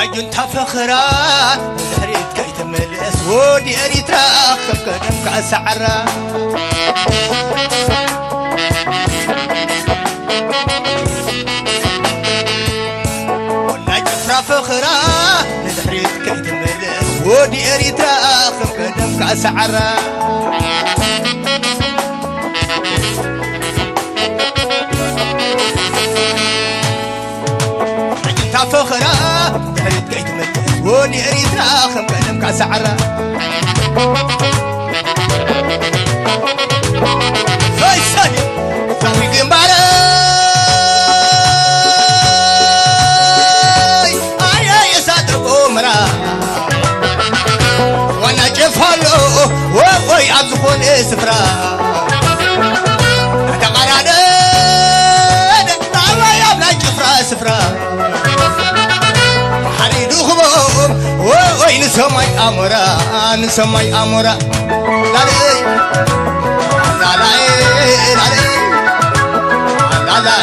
نجنت فخرا زهريت كي تملس ودي أريترا خف قدم كأسعرا نجنت فخرا زهريت كي تملس ودي أريترا خف قدم كأسعرا فخرا تحريت قيت ملس ودي أريد راخم كلام كاسعرا هاي ساني سامي قنباراي آي يسادق أمرا وانا جفالو ووي عبزخون اسفرا تقرانين نعوى يابنا جفرا اسفرا وي نسمي أمورا نسمي أمورا لالي لالي لالي لالي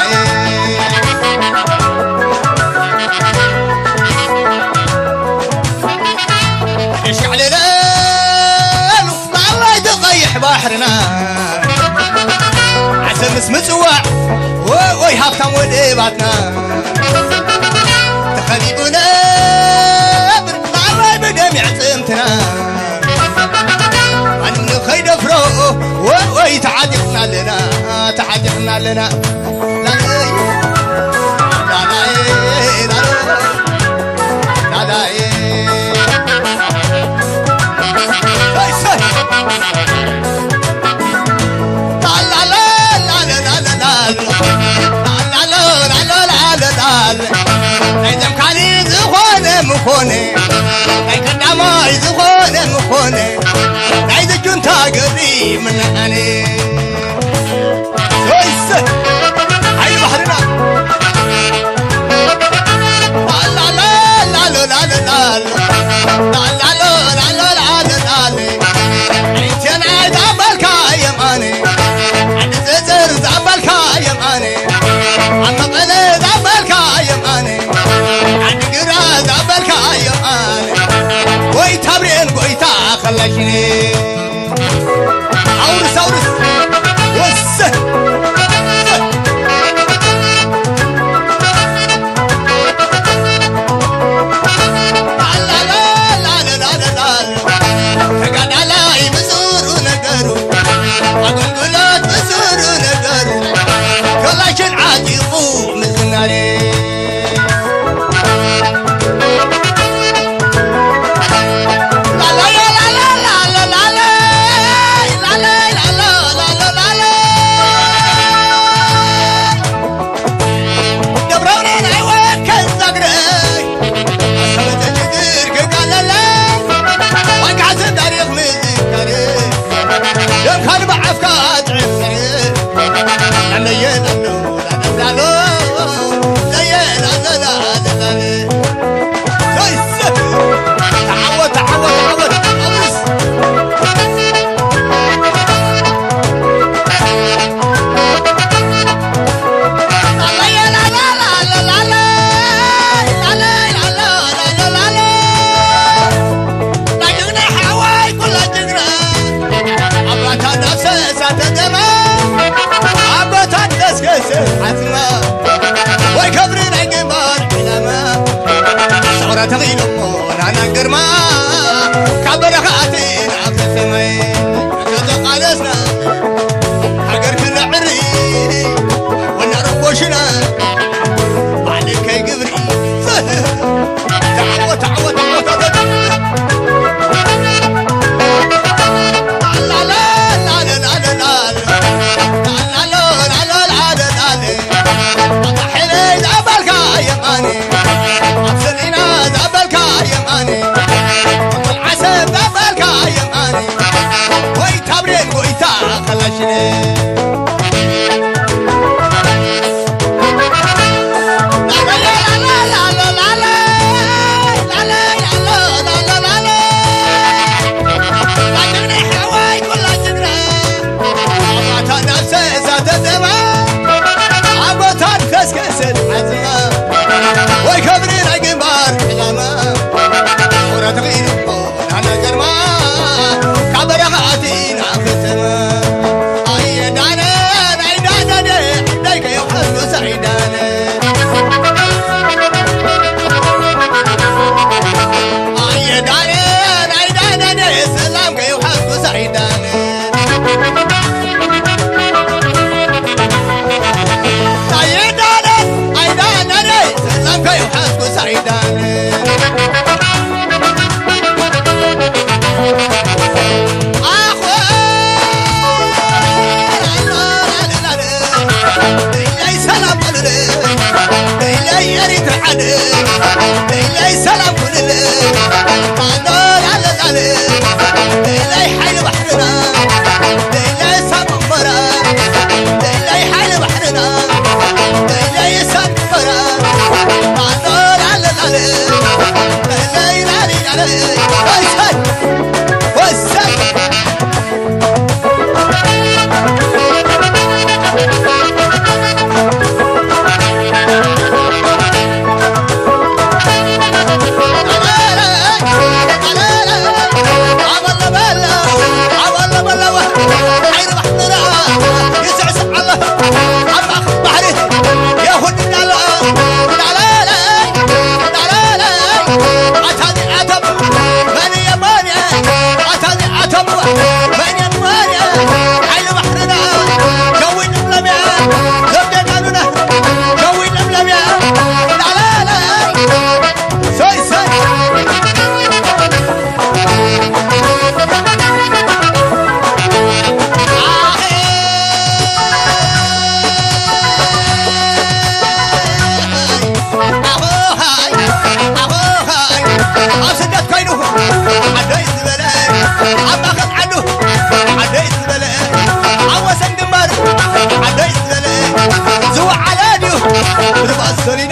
إيش علينا مع الله يتغيح بحرنا عسل اسم سواع وي هافتم ولي بعدنا تخليبنا يعصمتنا أنو خيد فرو وي تعادقنا لنا تعادقنا لنا لا لا لا لا لا مخوني أي كلام يزخوني مخوني عايز كنت قريب من أني ويس هاي بحرنا لا لا لا لا لا لا لا لا لا لا انت انا زعبالك يا ماني عند زر زعبالك يا ماني عم قلي زعبالك يا ماني عند قرا زعبالك يا ماني وي تبرين قويتا خلشني اورس اورس وس وي كبرين عقبار حلامة تعالي ليلي سلام كل ليلي حيل بحرنا ليلي سمرة ليلي حيل بحرنا ليلي سمرة عدول على ليلي ليلي وسد Sunny,